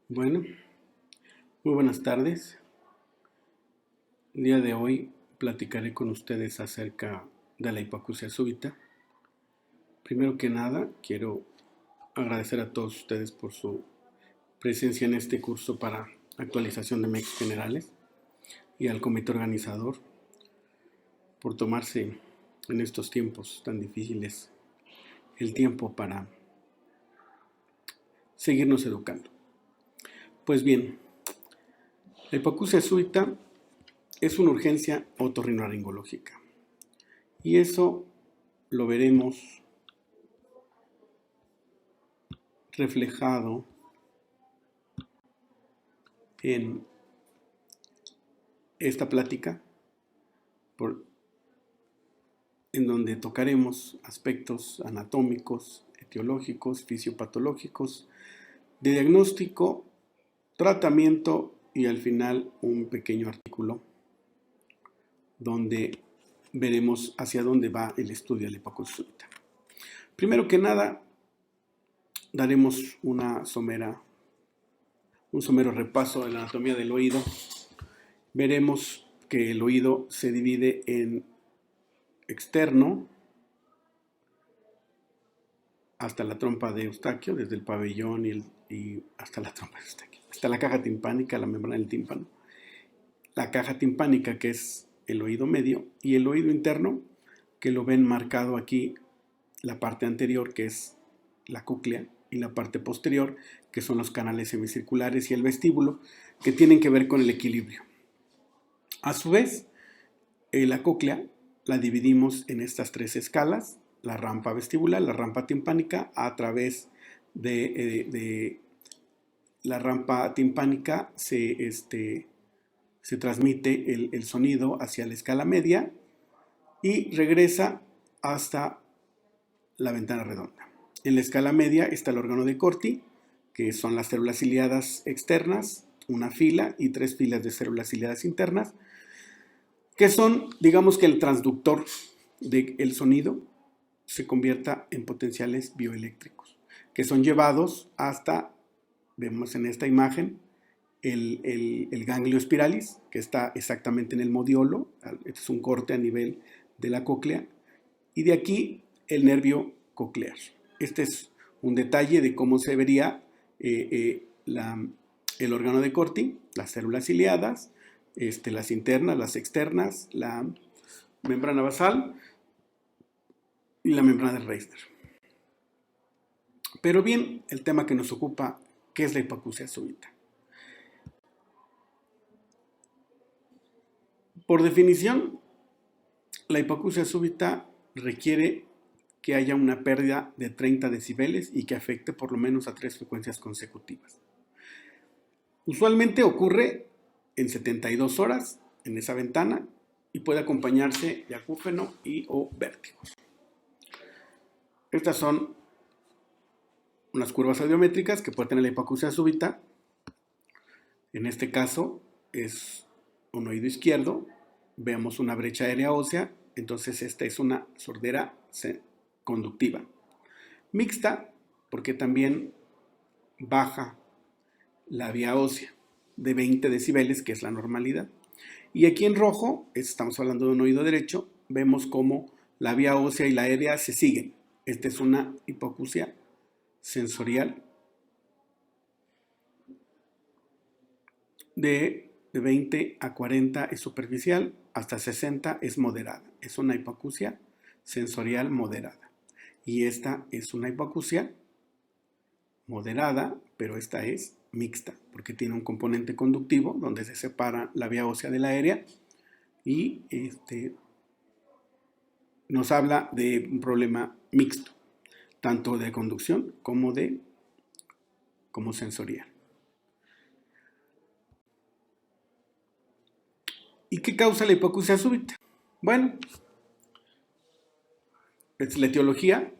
Bueno, muy buenas tardes. El día de hoy platicaré con ustedes acerca de la hipoacusia súbita. Primero que nada, quiero agradecer a todos ustedes por su presencia en este curso para actualización de MEX generales y al comité organizador por tomarse en estos tiempos tan difíciles el tiempo para seguirnos educando. Pues bien, la hipoacusia súbita es una urgencia otorrinolaringológica y eso lo veremos reflejado en esta plática en donde tocaremos aspectos anatómicos, etiológicos, fisiopatológicos, de diagnóstico, tratamiento y al final un pequeño artículo donde veremos hacia dónde va el estudio de la hipoacusia súbita. Primero que nada, daremos un somero repaso de la anatomía del oído. Veremos que el oído se divide en externo hasta la trompa de Eustaquio, desde el pabellón y hasta la trompa de Eustaquio, hasta la caja timpánica, la membrana del tímpano, la caja timpánica, que es el oído medio, y el oído interno, que lo ven marcado aquí, la parte anterior, que es la cóclea, y la parte posterior, que son los canales semicirculares y el vestíbulo, que tienen que ver con el equilibrio. A su vez, la cóclea la dividimos en estas tres escalas: la rampa vestibular, la rampa timpánica. A través de la rampa timpánica se transmite el sonido hacia la escala media y regresa hasta la ventana redonda. En la escala media está el órgano de Corti, que son las células ciliadas externas, una fila y 3 filas de células ciliadas internas, que son, digamos, que el transductor del sonido se convierta en potenciales bioeléctricos, que son llevados hasta, vemos en esta imagen, el ganglio spiralis, que está exactamente en el modiolo. Este es un corte a nivel de la cóclea, y de aquí el nervio coclear. Este es un detalle de cómo se vería el órgano de Corti, las células ciliadas, las internas, las externas, la membrana basal y la membrana de Reisner. Pero bien, el tema que nos ocupa, ¿qué es la hipoacusia súbita? Por definición, la hipoacusia súbita requiere que haya una pérdida de 30 decibeles y que afecte por lo menos a 3 frecuencias consecutivas. Usualmente ocurre en 72 horas en esa ventana y puede acompañarse de acúfeno y o vértigos. Estas son unas curvas audiométricas que puede tener la hipoacusia súbita. En este caso es un oído izquierdo. Vemos una brecha aérea ósea, entonces esta es una sordera conductiva. Mixta, porque también baja la vía ósea de 20 decibeles, que es la normalidad. Y aquí en rojo, estamos hablando de un oído derecho, vemos cómo la vía ósea y la aérea se siguen. Esta es una hipoacusia sensorial de 20 a 40 es superficial, hasta 60 es moderada. Es una hipoacusia sensorial moderada. Y esta es una hipoacusia moderada, pero esta es mixta, porque tiene un componente conductivo donde se separa la vía ósea de la aérea y nos habla de un problema mixto, tanto de conducción como sensorial. ¿Y qué causa la hipoacusia súbita? Bueno, es la etiología.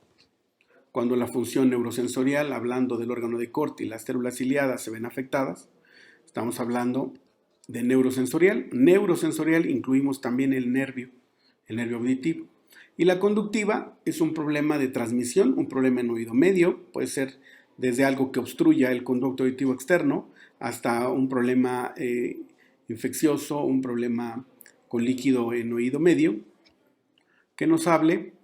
Cuando la función neurosensorial, hablando del órgano de Corti y las células ciliadas, se ven afectadas, estamos hablando de neurosensorial. Neurosensorial incluimos también el nervio auditivo. Y la conductiva es un problema de transmisión, un problema en oído medio, puede ser desde algo que obstruya el conducto auditivo externo hasta un problema infeccioso, un problema con líquido en oído medio, que nos hable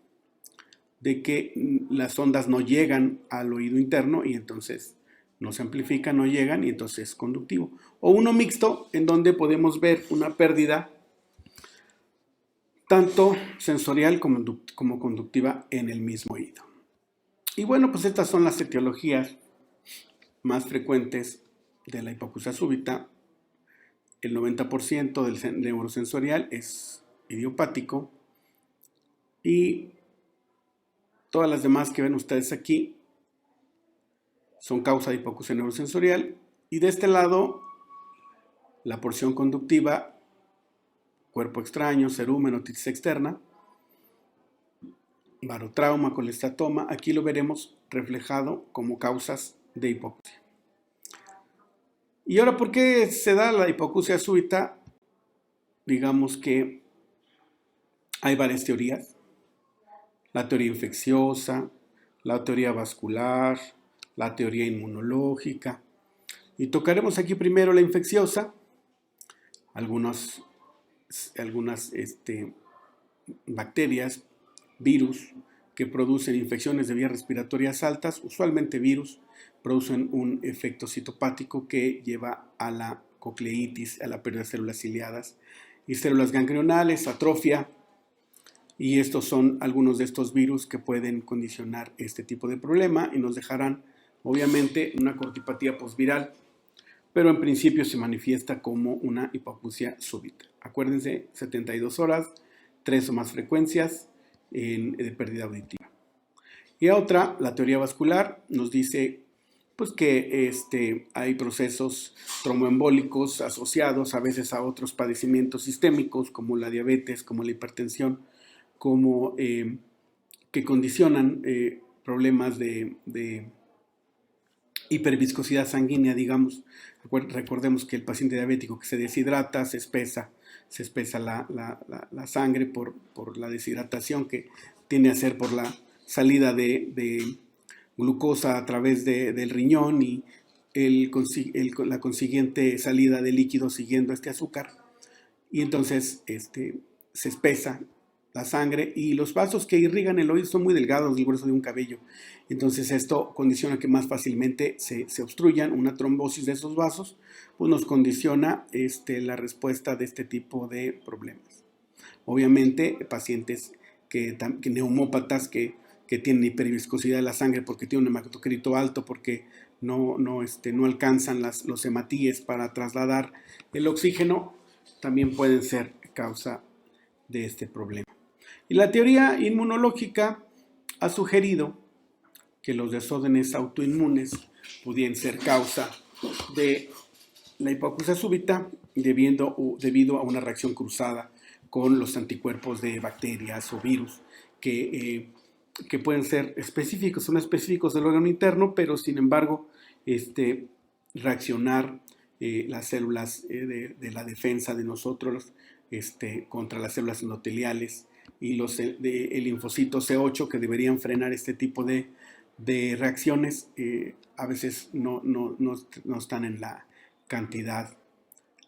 de que las ondas no llegan al oído interno y entonces no se amplifican, no llegan y entonces es conductivo. O uno mixto, en donde podemos ver una pérdida tanto sensorial como conductiva en el mismo oído. Y bueno, pues estas son las etiologías más frecuentes de la hipoacusia súbita. El 90% del neurosensorial es idiopático y todas las demás que ven ustedes aquí son causa de hipoacusia neurosensorial. Y de este lado, la porción conductiva, cuerpo extraño, cerúmen, otitis externa, barotrauma, colestatoma, aquí lo veremos reflejado como causas de hipoacusia. Y ahora, ¿por qué se da la hipoacusia súbita? Digamos que hay varias teorías. La teoría infecciosa, la teoría vascular, la teoría inmunológica. Y tocaremos aquí primero la infecciosa, algunas bacterias, virus, que producen infecciones de vías respiratorias altas, usualmente virus, producen un efecto citopático que lleva a la cocleitis, a la pérdida de células ciliadas y células ganglionales, atrofia, y estos son algunos de estos virus que pueden condicionar este tipo de problema y nos dejarán, obviamente, una cortipatía postviral, pero en principio se manifiesta como una hipoacusia súbita. Acuérdense, 72 horas, 3 o más frecuencias de pérdida auditiva. Y otra, la teoría vascular, nos dice pues, que hay procesos tromboembólicos asociados a veces a otros padecimientos sistémicos como la diabetes, como la hipertensión, como que condicionan problemas de hiperviscosidad sanguínea, digamos. Recordemos que el paciente diabético que se deshidrata, se espesa la sangre por la deshidratación que tiende a ser por la salida de glucosa a través del riñón y la consiguiente salida de líquido siguiendo este azúcar. Y entonces se espesa la sangre y los vasos que irrigan el oído son muy delgados, del grueso de un cabello. Entonces esto condiciona que más fácilmente se obstruyan. Una trombosis de esos vasos pues nos condiciona la respuesta de este tipo de problemas. Obviamente pacientes neumópatas que tienen hiperviscosidad de la sangre porque tienen un hematocrito alto, porque no alcanzan los hematíes para trasladar el oxígeno, también pueden ser causa de este problema. Y la teoría inmunológica ha sugerido que los desórdenes autoinmunes pudieran ser causa de la hipoacusia súbita debido a una reacción cruzada con los anticuerpos de bacterias o virus que pueden ser específicos, son específicos del órgano interno, pero sin embargo reaccionar las células de la defensa de nosotros contra las células endoteliales y el linfocito C8 que deberían frenar este tipo de reacciones, a veces no están en la cantidad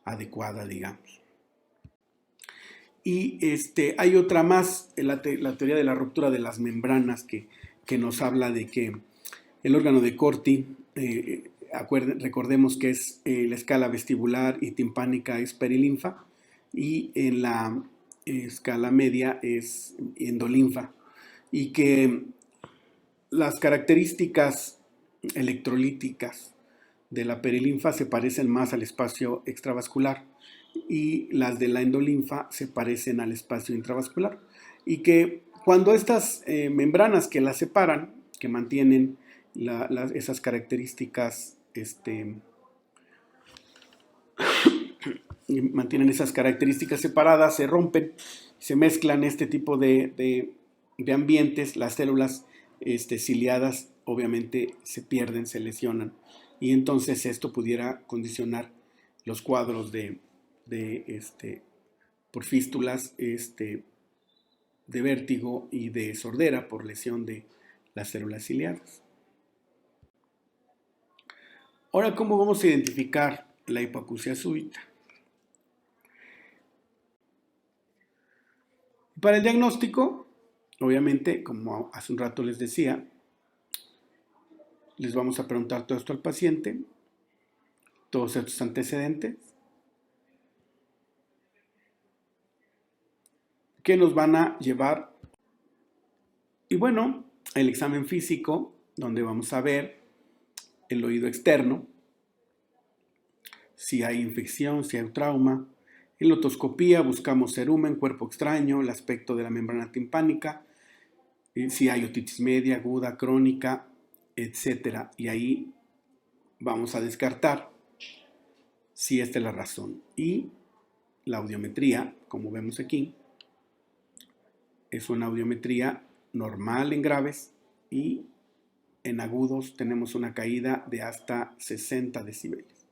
adecuada, digamos. Y hay otra más, la teoría de la ruptura de las membranas que nos habla de que el órgano de Corti, recordemos que es la escala vestibular y timpánica es perilinfa y en la escala media es endolinfa, y que las características electrolíticas de la perilinfa se parecen más al espacio extravascular y las de la endolinfa se parecen al espacio intravascular, y que cuando estas membranas que las separan, que mantienen esas características separadas, se rompen, se mezclan este tipo de ambientes, las células ciliadas obviamente se pierden, se lesionan, y entonces esto pudiera condicionar los cuadros por fístulas, de vértigo y de sordera por lesión de las células ciliadas. Ahora, ¿cómo vamos a identificar la hipoacusia súbita? Para el diagnóstico, obviamente, como hace un rato les decía, les vamos a preguntar todo esto al paciente, todos estos antecedentes, que nos van a llevar, y bueno, el examen físico, donde vamos a ver el oído externo, si hay infección, si hay trauma. En la otoscopía buscamos cerumen, cuerpo extraño, el aspecto de la membrana timpánica, si hay otitis media, aguda, crónica, etcétera. Y ahí vamos a descartar si esta es la razón. Y la audiometría, como vemos aquí, es una audiometría normal en graves y en agudos tenemos una caída de hasta 60 decibeles,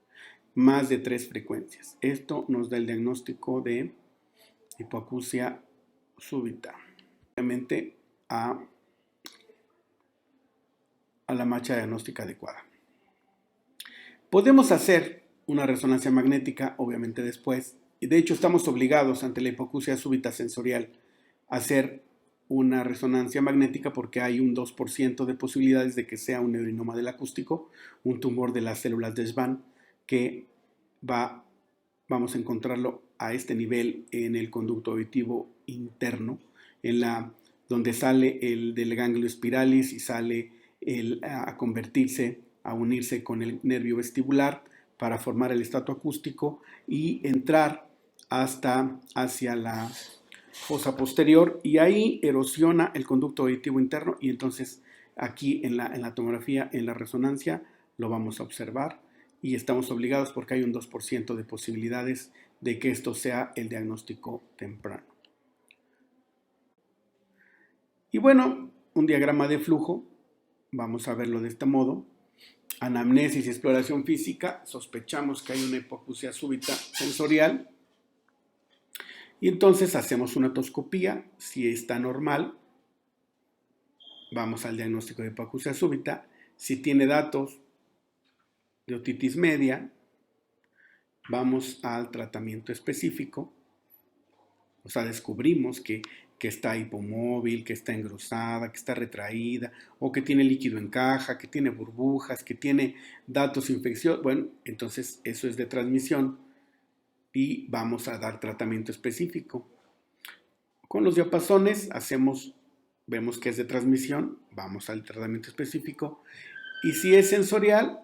más de 3 frecuencias. Esto nos da el diagnóstico de hipoacusia súbita. Obviamente a la marcha diagnóstica adecuada. Podemos hacer una resonancia magnética, obviamente después, y de hecho estamos obligados ante la hipoacusia súbita sensorial a hacer una resonancia magnética porque hay un 2% de posibilidades de que sea un neurinoma del acústico, un tumor de las células de Schwann, que vamos a encontrarlo a este nivel en el conducto auditivo interno, donde sale el del ganglio spiralis y sale a convertirse, a unirse con el nervio vestibular para formar el estrato acústico y entrar hacia la fosa posterior, y ahí erosiona el conducto auditivo interno, y entonces aquí en la tomografía, en la resonancia, lo vamos a observar y estamos obligados porque hay un 2% de posibilidades de que esto sea el diagnóstico temprano. Y bueno, un diagrama de flujo, vamos a verlo de este modo. Anamnesis y exploración física, sospechamos que hay una hipoacusia súbita sensorial. Y entonces hacemos una otoscopía, si está normal, vamos al diagnóstico de hipoacusia súbita. Si tiene datos de otitis media, vamos al tratamiento específico, o sea, descubrimos que está hipomóvil, que está engrosada, que está retraída, o que tiene líquido en caja, que tiene burbujas, que tiene datos infecciosos. Bueno, entonces eso es de transmisión y vamos a dar tratamiento específico. Con los diapasones vemos que es de transmisión, vamos al tratamiento específico, y si es sensorial,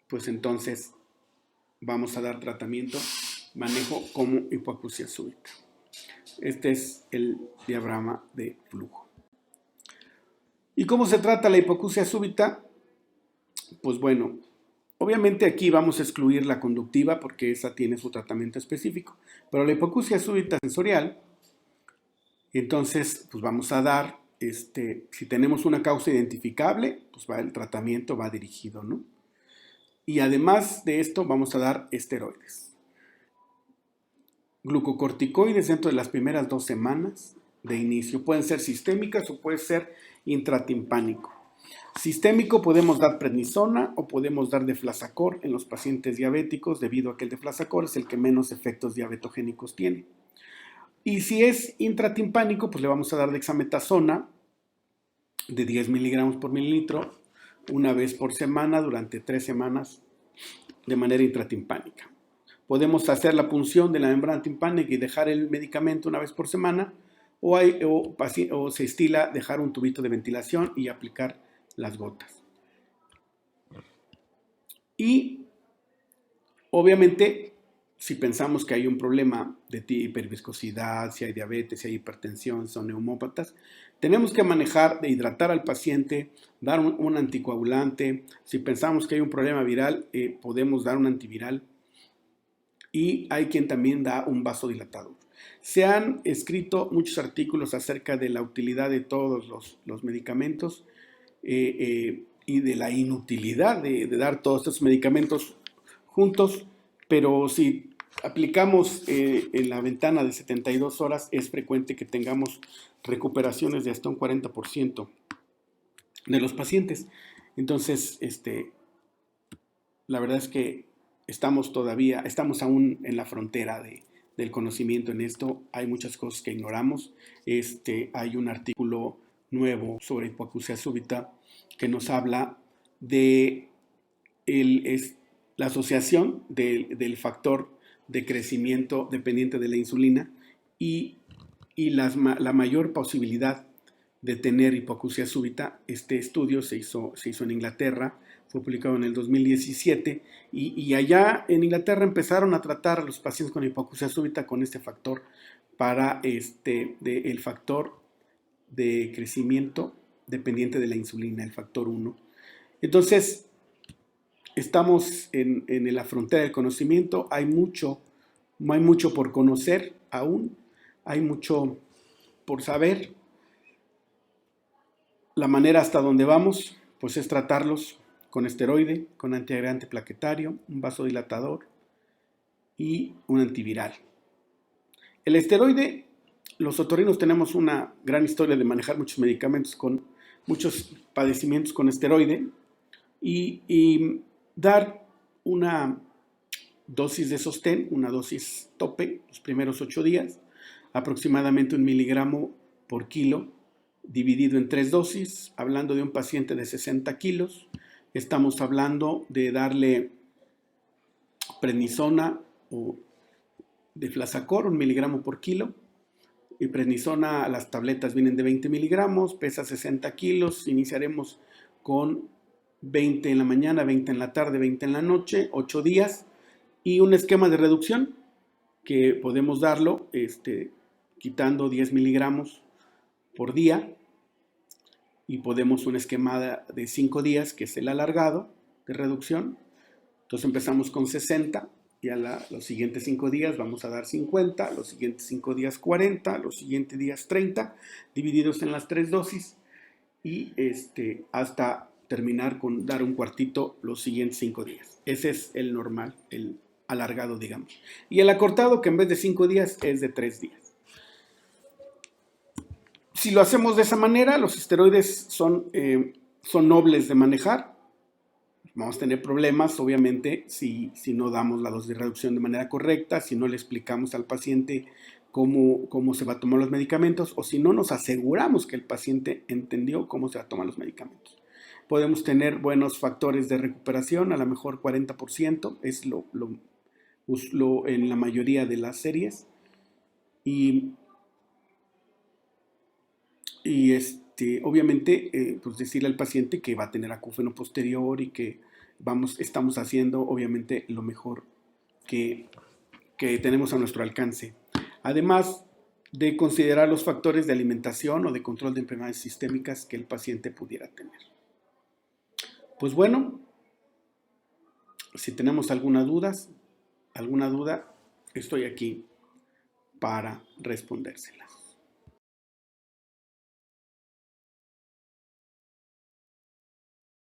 pues entonces vamos a dar tratamiento, manejo como hipoacusia súbita. Este es el diagrama de flujo. ¿Y cómo se trata la hipoacusia súbita? Pues bueno, obviamente aquí vamos a excluir la conductiva porque esa tiene su tratamiento específico, pero la hipoacusia súbita sensorial, entonces pues vamos a dar, si tenemos una causa identificable, pues el tratamiento va dirigido, ¿no? Y además de esto vamos a dar esteroides. Glucocorticoides dentro de las primeras 2 semanas de inicio. Pueden ser sistémicas o puede ser intratimpánico. Sistémico podemos dar prednisona o podemos dar deflazacor en los pacientes diabéticos, debido a que el deflazacor es el que menos efectos diabetogénicos tiene. Y si es intratimpánico, pues le vamos a dar dexametasona de 10 miligramos por mililitro una vez por semana durante 3 semanas de manera intratimpánica. Podemos hacer la punción de la membrana timpánica y dejar el medicamento una vez por semana, o se estila dejar un tubito de ventilación y aplicar las gotas. Y obviamente, si pensamos que hay un problema de hiperviscosidad, si hay diabetes, si hay hipertensión, son neumópatas, tenemos que manejar de hidratar al paciente, dar un anticoagulante. Si pensamos que hay un problema viral, podemos dar un antiviral. Y hay quien también da un vasodilatador. Se han escrito muchos artículos acerca de la utilidad de todos los medicamentos y de la inutilidad de dar todos estos medicamentos juntos, pero si aplicamos en la ventana de 72 horas, es frecuente que tengamos recuperaciones de hasta un 40% de los pacientes. Entonces, la verdad es que estamos aún en la frontera del conocimiento en esto. Hay muchas cosas que ignoramos. Hay un artículo nuevo sobre hipoacusia súbita que nos habla de la asociación del factor de crecimiento dependiente de la insulina y, la mayor posibilidad de tener hipoacusia súbita. Este estudio se hizo en Inglaterra, fue publicado en el 2017 y allá en Inglaterra empezaron a tratar a los pacientes con hipoacusia súbita con este factor para el factor de crecimiento dependiente de la insulina, el factor 1. Entonces, estamos en la frontera del conocimiento, hay mucho por conocer aún, hay mucho por saber. La manera hasta donde vamos, pues es tratarlos con esteroide, con antiagregante plaquetario, un vasodilatador y un antiviral. El esteroide, los otorrinos tenemos una gran historia de manejar muchos medicamentos muchos padecimientos con esteroide y dar una dosis de sostén, una dosis tope, los primeros 8 días, aproximadamente 1 miligramo por kilo, dividido en 3 dosis. Hablando de un paciente de 60 kilos, estamos hablando de darle prednisona o deflazacor, 1 miligramo por kilo. Y prednisona, las tabletas vienen de 20 miligramos, pesa 60 kilos. Iniciaremos con 20 en la mañana, 20 en la tarde, 20 en la noche, 8 días. Y un esquema de reducción que podemos darlo quitando 10 miligramos por día, y podemos un esquema de 5 días, que es el alargado de reducción. Entonces empezamos con 60 y los siguientes 5 días vamos a dar 50, los siguientes 5 días 40, los siguientes días 30, divididos en las 3 dosis y hasta terminar con dar un cuartito los siguientes 5 días. Ese es el normal, el alargado, digamos. Y el acortado, que en vez de 5 días es de 3 días. Si lo hacemos de esa manera, los esteroides son nobles de manejar. Vamos a tener problemas, obviamente, si no damos la dosis de reducción de manera correcta, si no le explicamos al paciente cómo se va a tomar los medicamentos, o si no nos aseguramos que el paciente entendió cómo se va a tomar los medicamentos. Podemos tener buenos factores de recuperación, a lo mejor 40%, es en la mayoría de las series. Y obviamente, pues decirle al paciente que va a tener acúfeno posterior y que estamos haciendo obviamente lo mejor que tenemos a nuestro alcance. Además de considerar los factores de alimentación o de control de enfermedades sistémicas que el paciente pudiera tener. Pues bueno, si tenemos alguna duda, estoy aquí para respondérselas.